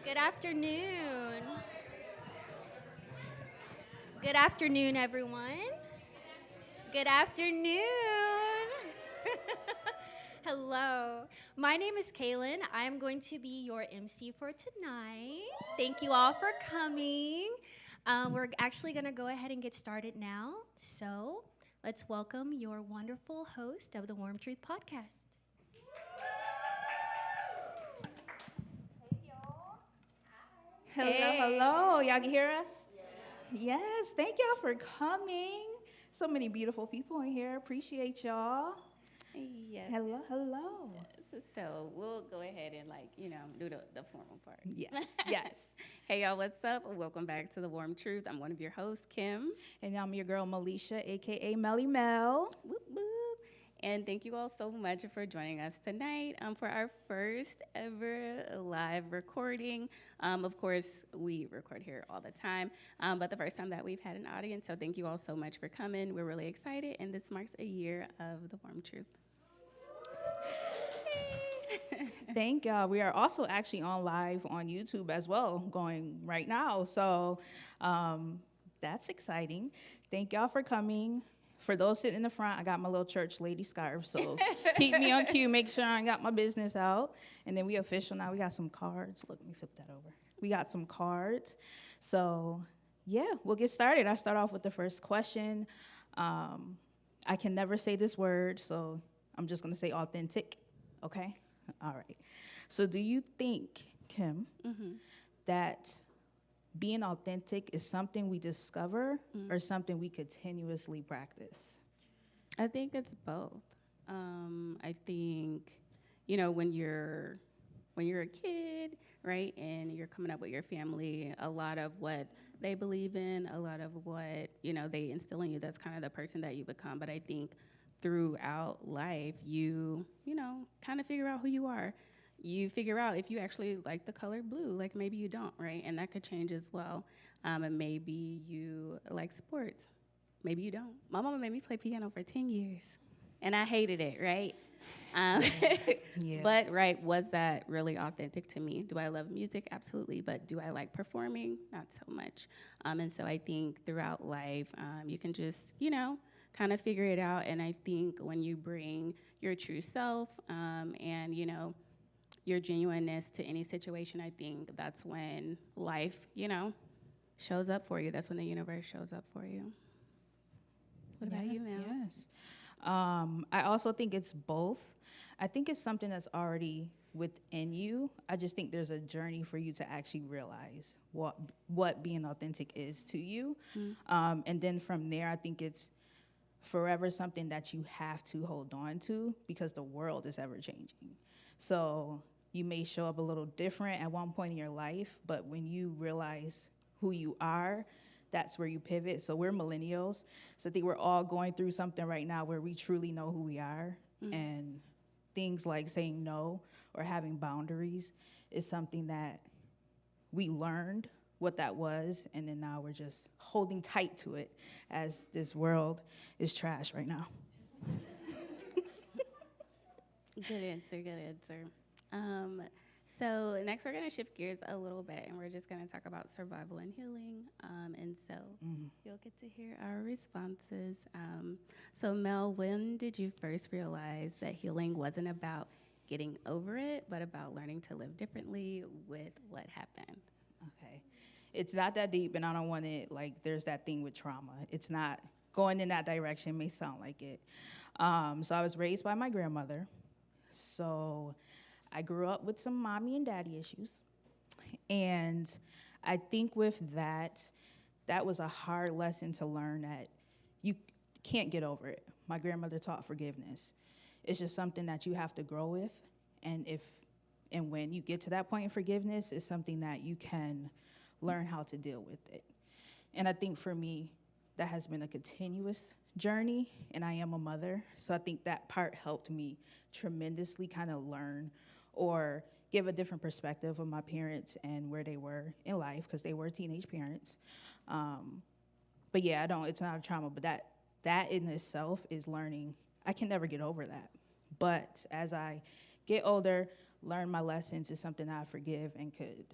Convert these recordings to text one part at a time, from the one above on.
Good afternoon. Good afternoon, everyone. Good afternoon. Hello. My name is Kaylin. I'm going to be your MC for tonight. Thank you all for coming. We're actually going to go ahead and get started now. So let's welcome your wonderful host of the Warm Truth Podcast. Hello, Hey. hello. Y'all can hear us? Yes, thank y'all for coming. So many beautiful people in here. Appreciate y'all. Yes. Hello, hello. So we'll go ahead and do the formal part. Yes, yes. Hey y'all, what's up? Welcome back to the Warm Truth. I'm one of your hosts, Kim. And I'm your girl, Melisha, aka Melly Mel. Whoop whoop. And thank you all so much for joining us tonight for our first ever live recording. Of course, we record here all the time, but the first time that we've had an audience. So thank you all so much for coming. We're really excited, and this marks a year of the Warm Truth. Thank y'all. We are also actually on live on YouTube as well, going right now. So that's exciting. Thank y'all for coming. For those sitting in the front, I got my little church lady scarf. So keep me on cue. Make sure I got my business out. And then we official now. We got some cards. Look, let me flip that over. We got some cards. So yeah, we'll get started. I start off with the first question. I can never say this word, so I'm just going to say authentic. Okay? All right. So do you think, Kim, that being authentic is something we discover or something we continuously practice? I think it's both. I think, when you're a kid, right, and you're coming up with your family, a lot of what they believe in, a lot of what, they instill in you, that's kind of the person that you become. But I think throughout life, you kind of figure out who you are. You figure out if you actually like the color blue, like maybe you don't, right? And that could change as well. And maybe you like sports, maybe you don't. My mama made me play piano for 10 years, and I hated it, right? Um, Yeah. But, right, was that really authentic to me? Do I love music? Absolutely. But do I like performing? Not so much. And so I think throughout life, you can just, kind of figure it out. And I think when you bring your true self and, your genuineness to any situation, I think that's when life, shows up for you. That's when the universe shows up for you. What about you, Mel? Yes. I also think it's both. I think it's something that's already within you. I just think there's a journey for you to actually realize what being authentic is to you. And then from there, I think it's forever something that you have to hold on to because the world is ever changing. So you may show up a little different at one point in your life, but when you realize who you are, that's where you pivot. So we're millennials. So I think we're all going through something right now where we truly know who we are. And things like saying no or having boundaries is something that we learned what that was, and then now we're just holding tight to it as this world is trash right now. Good answer, good answer. So next we're gonna shift gears a little bit and we're just gonna talk about survival and healing. And so you'll get to hear our responses. So Mel, when did you first realize that healing wasn't about getting over it, but about learning to live differently with what happened? Okay. It's not that deep, and I don't want it, like, there's that thing with trauma. It's not going in that direction, may sound like it. So I was raised by my grandmother. So I grew up with some mommy and daddy issues. And I think with that, that was a hard lesson to learn that you can't get over it. My grandmother taught forgiveness. It's just something that you have to grow with. And when you get to that point in forgiveness, it's something that you can learn how to deal with it. And I think for me, that has been a continuous journey, and I am a mother. So I think that part helped me tremendously kind of learn or give a different perspective of my parents and where they were in life, because they were teenage parents. But yeah, it's not a trauma, but that in itself is learning. I can never get over that. But as I get older, learn my lessons is something I forgive and could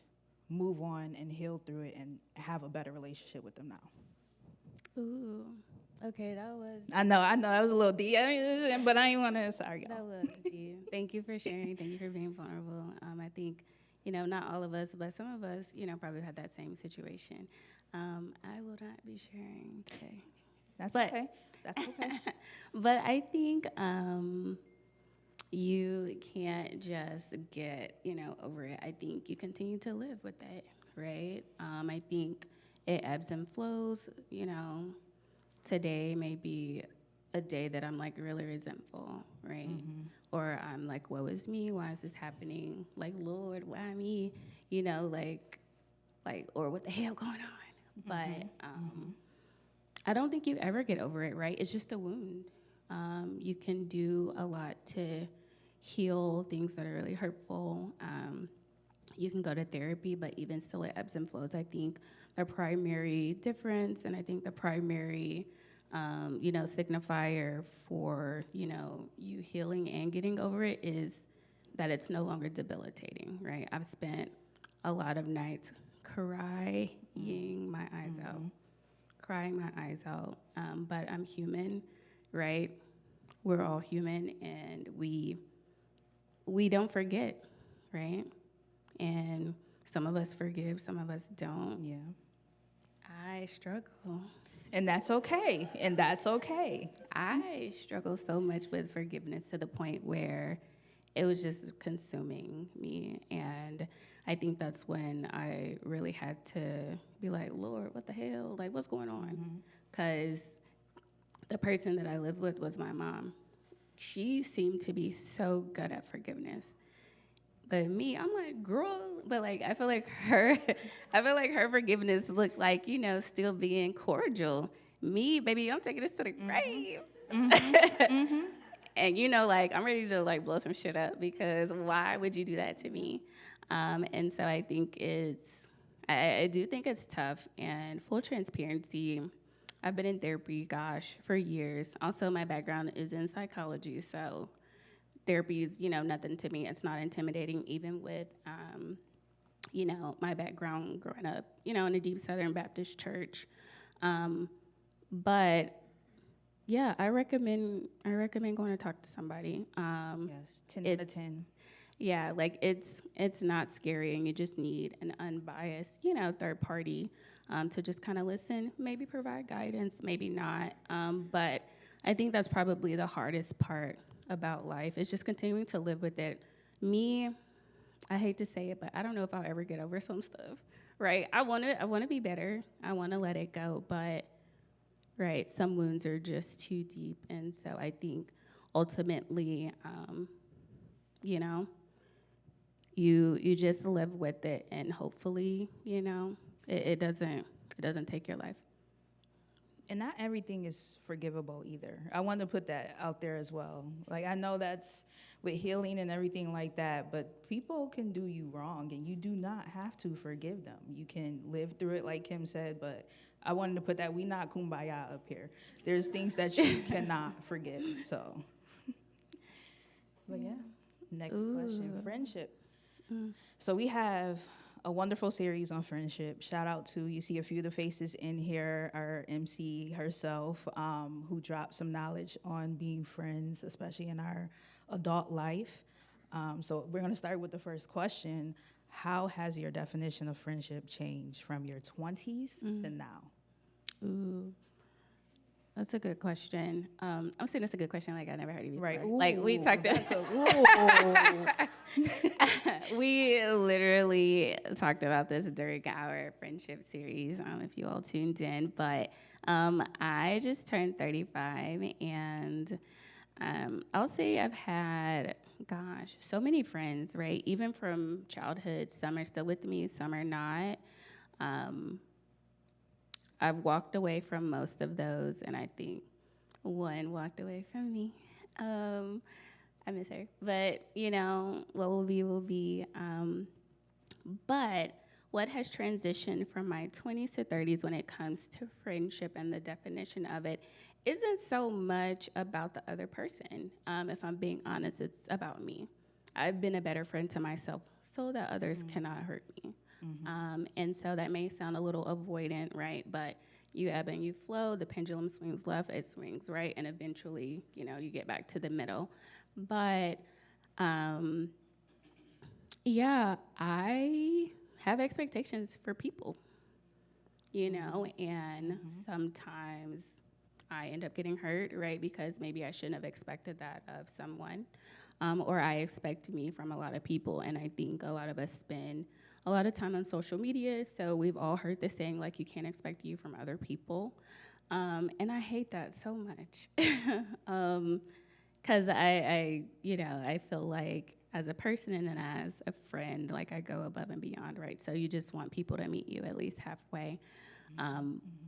move on and heal through it and have a better relationship with them now? Ooh. Okay, that was I know, that was a little deep, but I ain't want to, sorry, that y'all. was deep. Thank you for sharing. Thank you for being vulnerable. I think, not all of us, but some of us, probably had that same situation. I will not be sharing today. That's But okay. That's okay. but I think you can't just get, over it. I think you continue to live with it, right? I think it ebbs and flows. Today may be a day that I'm like really resentful, right? Or I'm like, woe is me? Why is this happening? Like, Lord, why me? Or what the hell going on? But I don't think you ever get over it, right? It's just a wound. You can do a lot to heal things that are really hurtful. You can go to therapy, but even still, it ebbs and flows. I think the primary difference, and I think the primary, signifier for, you healing and getting over it is that it's no longer debilitating, right? I've spent a lot of nights crying my eyes out, crying my eyes out. But I'm human, right? We're all human, and we don't forget, right? And some of us forgive, some of us don't. Yeah. I struggle. And that's okay. And that's okay. I struggle so much with forgiveness to the point where it was just consuming me. And I think that's when I really had to be like, Lord, what the hell? Like, what's going on? Because the person that I lived with was my mom. She seemed to be so good at forgiveness. But me, I'm like, girl, but like I feel like her forgiveness looked like, still being cordial. Me, baby, I'm taking this to the grave. And like I'm ready to like blow some shit up because why would you do that to me? And so I think I do think it's tough. And full transparency, I've been in therapy, for years. Also, my background is in psychology, so therapy is, nothing to me. It's not intimidating, even with, my background growing up, in a deep Southern Baptist church. But yeah, I recommend going to talk to somebody. Yes, 10 out of 10. Yeah, like it's not scary, and you just need an unbiased, third party to just kind of listen, maybe provide guidance, maybe not. But I think that's probably the hardest part about life is just continuing to live with it. Me, I hate to say it, but I don't know if I'll ever get over some stuff. Right? I want to be better. I want to let it go, but right, some wounds are just too deep, and so I think ultimately, you just live with it, and hopefully, it doesn't take your life. And not everything is forgivable either. I want to put that out there as well. Like, I know that's with healing and everything like that, but people can do you wrong, and you do not have to forgive them. You can live through it, like Kim said, but I wanted to put that we not kumbaya up here. There's things that you cannot forgive, so. But yeah, next question, friendship. So we have a wonderful series on friendship. Shout out to, you see a few of the faces in here, our MC herself, who dropped some knowledge on being friends, especially in our adult life. So we're gonna start with the first question. How has your definition of friendship changed from your 20s to now? Ooh. That's a good question. I'm saying that's a good question. Like I never heard of you before. Right. Like we talked. We literally talked about this during our friendship series. If you all tuned in, but I just turned 35, and I'll say I've had, so many friends. Right, even from childhood. Some are still with me, some are not. I've walked away from most of those, and I think one walked away from me. I miss her, but what will be will be. But what has transitioned from my 20s to 30s when it comes to friendship and the definition of it isn't so much about the other person. If I'm being honest, it's about me. I've been a better friend to myself so that others cannot hurt me. And so that may sound a little avoidant, right? But you ebb and you flow, the pendulum swings left, it swings right, and eventually, you get back to the middle. But um, yeah, I have expectations for people, and sometimes I end up getting hurt, right? Because maybe I shouldn't have expected that of someone, or I expect me from a lot of people. And I think a lot of us spend a lot of time on social media, so we've all heard the saying, like, you can't expect you from other people. And I hate that so much. Because I feel like as a person and as a friend, like I go above and beyond, right? So you just want people to meet you at least halfway.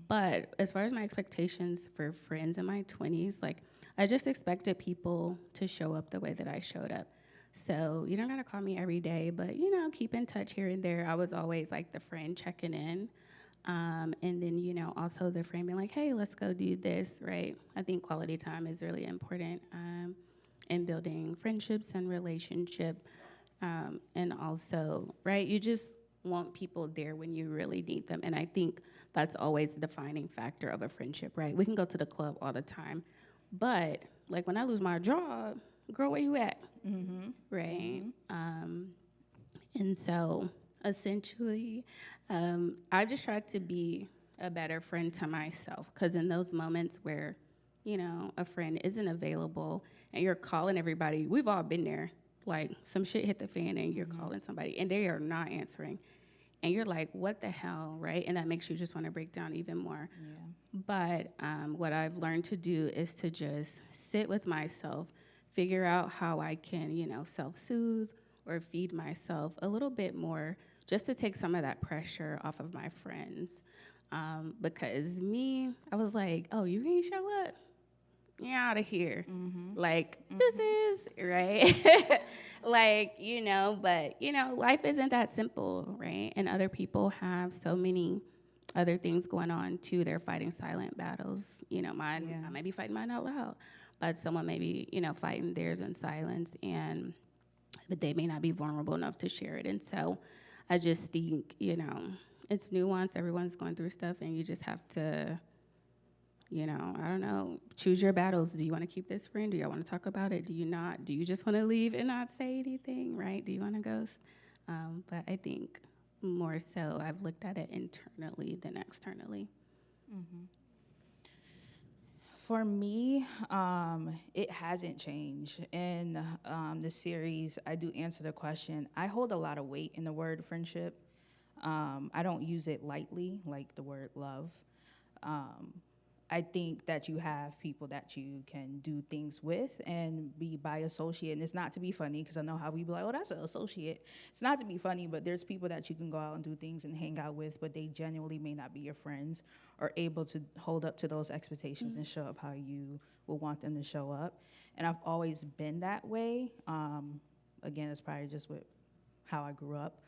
But as far as my expectations for friends in my 20s, like I just expected people to show up the way that I showed up. So you don't gotta call me every day, but keep in touch here and there. I was always like the friend checking in. And then, also the friend being like, hey, let's go do this, right? I think quality time is really important in building friendships and relationship. And also, right, you just want people there when you really need them. And I think that's always the defining factor of a friendship, right? We can go to the club all the time, but like when I lose my job, girl, where you at? Right? And so essentially, I just tried to be a better friend to myself, because in those moments where, a friend isn't available and you're calling everybody, we've all been there. Like some shit hit the fan and you're calling somebody and they are not answering. And you're like, what the hell, right? And that makes you just want to break down even more. Yeah. But what I've learned to do is to just sit with myself, figure out how I can, self-soothe or feed myself a little bit more, just to take some of that pressure off of my friends. Because I was like, oh, you can't show up? You're out of here. Like, this is, right? Like, but, life isn't that simple, right? And other people have so many other things going on too. They're fighting silent battles. Mine, I may be fighting mine out loud, but someone may be, fighting theirs in silence, but they may not be vulnerable enough to share it. And so I just think, it's nuanced. Everyone's going through stuff, and you just have to, I don't know, choose your battles. Do you want to keep this friend? Do y'all want to talk about it? Do you not? Do you just want to leave and not say anything, right? Do you want to ghost? But I think more so I've looked at it internally than externally. For me, it hasn't changed. In the series, I do answer the question. I hold a lot of weight in the word friendship. I don't use it lightly, like the word love. I think that you have people that you can do things with and be by associate. And it's not to be funny, because I know how we be like, oh, that's an associate. It's not to be funny, but there's people that you can go out and do things and hang out with, but they genuinely may not be your friends or able to hold up to those expectations and show up how you will want them to show up. And I've always been that way. Again, it's probably just with how I grew up.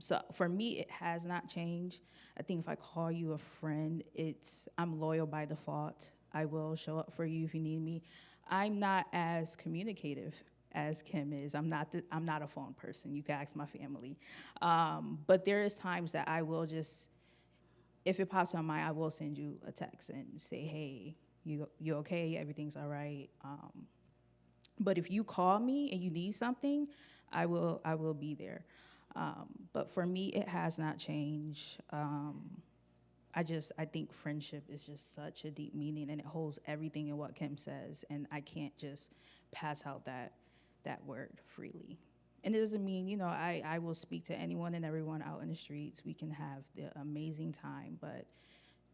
So for me, it has not changed. I think if I call you a friend, I'm loyal by default. I will show up for you if you need me. I'm not as communicative as Kim is. I'm not a phone person. You can ask my family. But there is times that I will just, if it pops on my mind, I will send you a text and say, hey, you okay? Everything's all right. But if you call me and you need something, I will be there. But for me, it has not changed. I think friendship is just such a deep meaning, and it holds everything in what Kim says, and I can't just pass out that word freely. And it doesn't mean, I will speak to anyone and everyone out in the streets. We can have the amazing time, but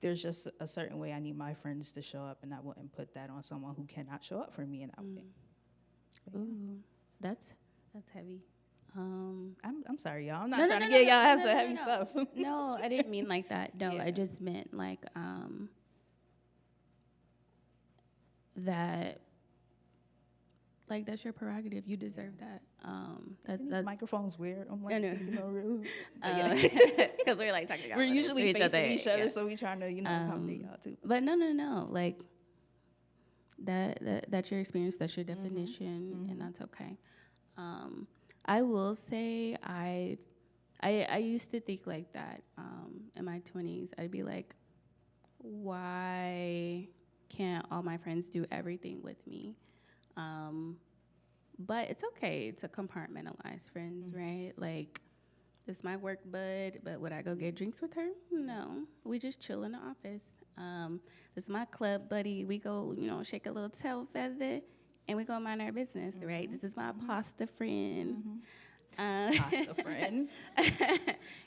there's just a certain way I need my friends to show up, and I wouldn't put that on someone who cannot show up for me in that way. Ooh, that's heavy. I'm sorry, y'all. I'm not trying to get y'all have some heavy stuff. No, I didn't mean like that. No, Yeah. I just meant like that. Like, that's your prerogative. You deserve that. That microphone's weird. I'm like, I know. Really. Because we're like talking. We're usually facing each other, yeah. so we trying to, accommodate y'all too. But no. Like that's your experience. That's your definition, and that's okay. I will say I I used to think like that in my 20s. I'd be like, why can't all my friends do everything with me? Um, but it's okay to compartmentalize friends, right? Like, this is my work bud, but would I go get drinks with her? No. We just chill in the office. This is my club buddy. We go, shake a little tail feather and we go mind our business, right? This is my pasta friend. Pasta friend.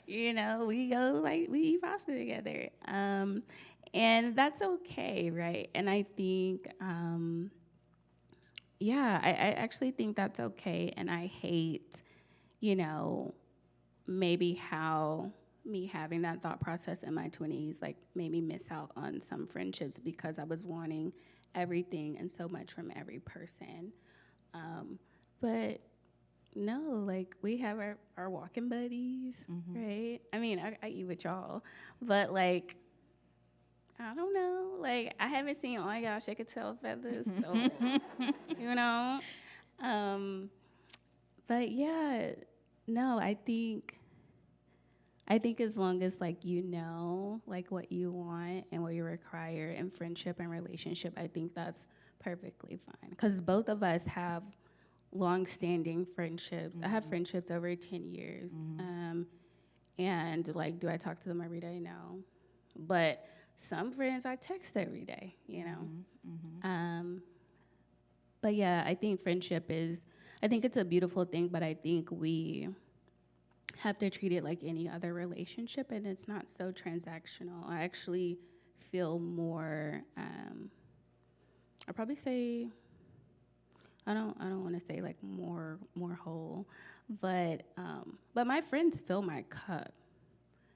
We go we eat pasta together. And that's okay, right? And I think, I actually think that's okay. And I hate, you know, maybe how me having that thought process in my 20s like made me miss out on some friendships because I was wanting everything and so much from every person. But no, like we have our walking buddies, right? I mean, I eat with y'all, but like, I don't know. Like, I haven't seen all y'all shake a tail feathers, so, you know? Um, but yeah, no, I think as long as like like what you want and what you require in friendship and relationship, I think that's perfectly fine. Because both of us have long-standing friendships. I have friendships over 10 years, and like, do I talk to them every day? No, but some friends I text every day. But yeah, I think friendship is. I think it's a beautiful thing, but I think we have to treat it like any other relationship, and it's not so transactional. I actually feel more. I probably say I don't want to say like more whole, but my friends fill my cup.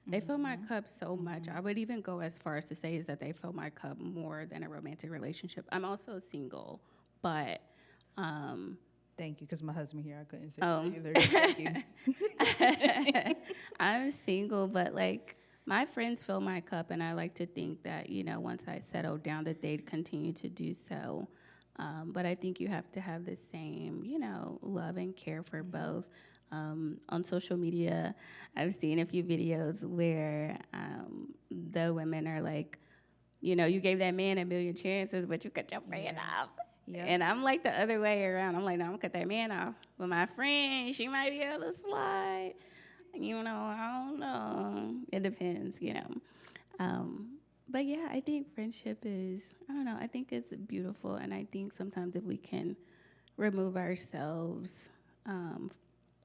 They fill my cup so much. I would even go as far as to say is that they fill my cup more than a romantic relationship. I'm also single, but Thank you, because my husband here, I couldn't say Oh. that either. Thank you. I'm single, but like my friends fill my cup, and I like to think that once I settle down, that they'd continue to do so. But I think you have to have the same, love and care for both. On social media, I've seen a few videos where the women are like, you gave that man a million chances, but you cut your friend off. Yep. And I'm like the other way around. I'm like, no, I'm gonna cut that man off. But my friend, she might be able to slide. I don't know. It depends. But yeah, I think friendship is, I don't know, I think it's beautiful. And I think sometimes if we can remove ourselves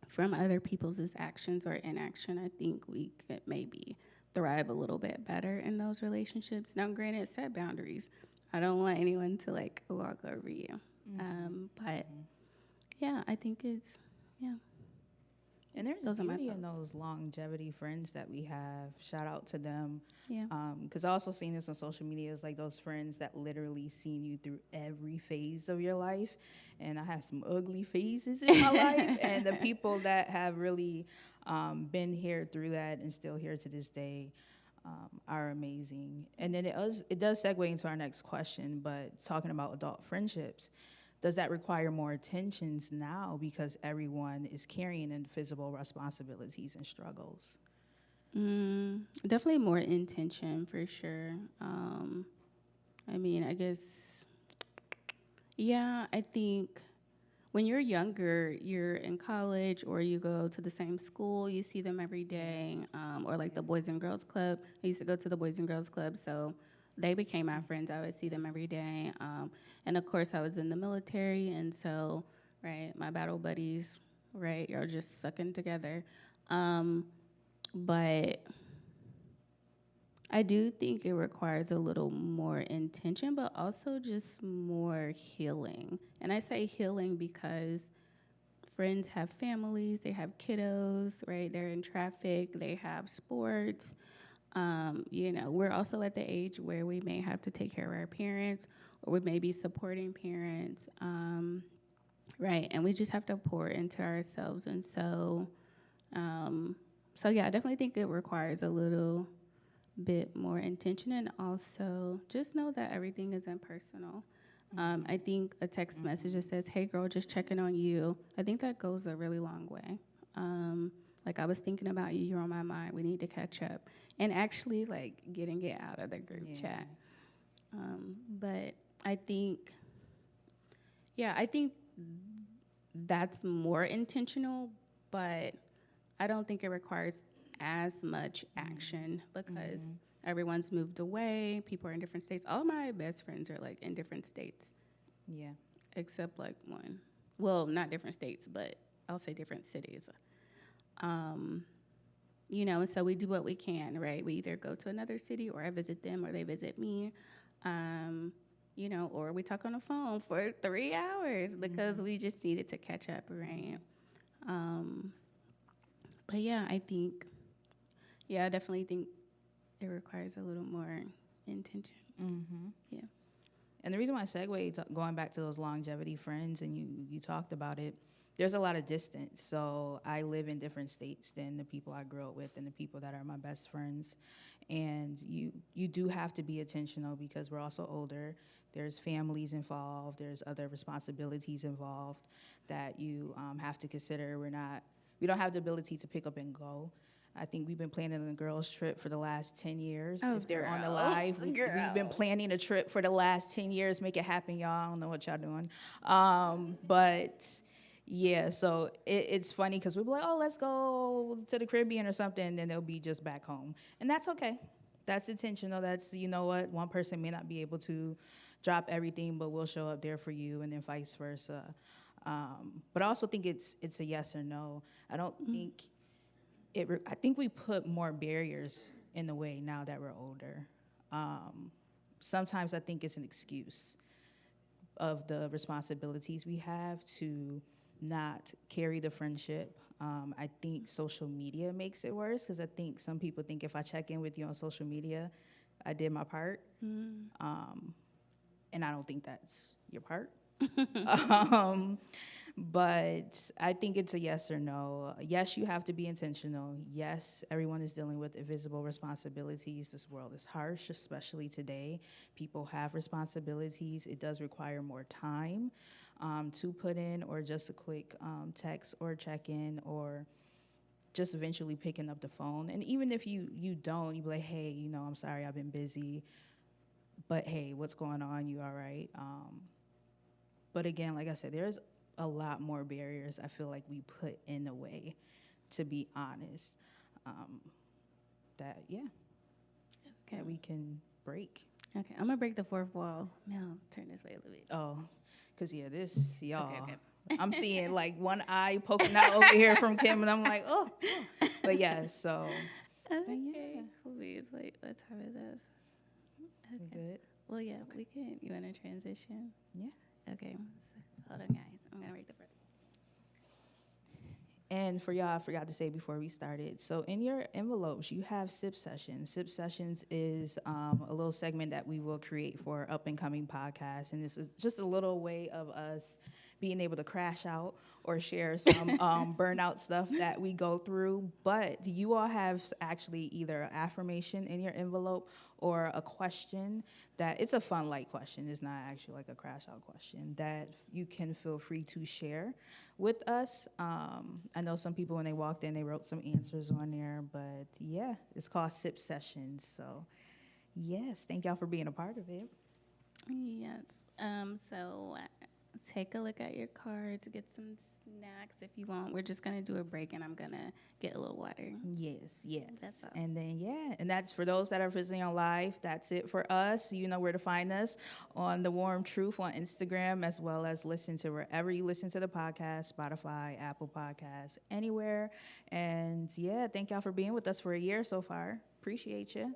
from other people's actions or inaction, I think we could maybe thrive a little bit better in those relationships. Now, granted, set boundaries. I don't want anyone to like walk over you. But yeah, I think yeah. And there's Those are my beauty in thoughts. those longevity friends that we have. Shout out to them. Yeah. Because I also seen this on social media. It's like those friends that literally seen you through every phase of your life. And I had some ugly phases in my life. And the people that have really been here through that and still here to this day are amazing. And then it does segue into our next question, but talking about adult friendships, does that require more attentions now because everyone is carrying invisible responsibilities and struggles? Definitely more intention for sure. I mean, I guess, yeah, I think when you're younger, you're in college or you go to the same school, you see them every day, or like the Boys and Girls Club. I used to go to the Boys and Girls Club, so they became my friends. I would see them every day. And of course, I was in the military, and so, right, my battle buddies, right, you're just sucking together. But I do think it requires a little more intention, but also just more healing. And I say healing because friends have families, they have kiddos, right? They're in traffic, they have sports. We're also at the age where we may have to take care of our parents, or we may be supporting parents, right? And we just have to pour into ourselves. And so yeah, I definitely think it requires a little bit more intention, and also just know that everything is impersonal. I think a text message that says, "Hey girl, just checking on you," I think that goes a really long way. Like, I was thinking about you. You're on my mind. We need to catch up. And actually, like, getting it out of the group Yeah. chat. But I think, yeah, I think that's more intentional, but I don't think it requires as much action because everyone's moved away. People are in different states. All my best friends are like in different states, Yeah. except like one. Well, not different states, but I'll say different cities. You know, and so we do what we can, right? We either go to another city or I visit them or they visit me. You know, or we talk on the phone for 3 hours because we just needed to catch up, right? But yeah, I definitely think it requires a little more intention. Yeah. And the reason why I segue going back to those longevity friends, and you talked about it, there's a lot of distance. So I live in different states than the people I grew up with and the people that are my best friends. And you do have to be intentional because we're also older. There's families involved. There's other responsibilities involved that you have to consider. We don't have the ability to pick up and go. I think we've been planning a girls' trip for the last 10 years. Oh, if they're on the girl. live, we've been planning a trip for the last 10 years. Make it happen, y'all. I don't know what y'all doing. But yeah, so it's funny because we'll be like, oh, let's go to the Caribbean or something, and then they'll be just back home. And that's okay. That's intentional. That's, you know what, one person may not be able to drop everything, but we'll show up there for you, and then vice versa. But I also think it's a yes or no. I don't think I think we put more barriers in the way now that we're older. Sometimes I think it's an excuse of the responsibilities we have to not carry the friendship. I think social media makes it worse because I think some people think if I check in with you on social media, I did my part. And I don't think that's your part. But I think it's a yes or no. Yes, you have to be intentional. Yes, everyone is dealing with invisible responsibilities. This world is harsh, especially today. People have responsibilities. It does require more time to put in, or just a quick text or check-in, or just eventually picking up the phone. And even if you don't, you be like, hey, you know, I'm sorry, I've been busy. But hey, what's going on? You all right? But again, like I said, there's a lot more barriers I feel like we put in the way, to be honest, that we can break. Okay, I'm gonna break the fourth wall. Mel, turn this way a little bit. Oh, because y'all, Okay. I'm seeing like one eye poking out over here from Kim, and I'm like, oh. But yeah, so. Okay, please, wait, what time is this? We good? Well, yeah, we can. You want to transition? Yeah. Okay, so, hold on, guys. I'm gonna break the fourth. And for y'all, I forgot to say before we started, so in your envelopes, you have sip sessions. Sip sessions is a little segment that we will create for up and coming podcasts. And this is just a little way of us being able to crash out or share some burnout stuff that we go through. But you all have actually either an affirmation in your envelope or a question that, it's a fun, light question. It's not actually like a crash out question that you can feel free to share with us. I know some people, when they walked in, they wrote some answers on there, but yeah, it's called Sip Sessions. So yes, thank y'all for being a part of it. Yes. So take a look at your cards, get some snacks if you want. We're just gonna do a break, and I'm gonna get a little water. Yes. That's all. And then, and that's for those that are visiting on live. That's it for us. You know where to find us on The Warm Truth on Instagram, as well as listen to wherever you listen to the podcast, Spotify, Apple Podcasts, anywhere. And yeah, thank y'all for being with us for a year so far. Appreciate you.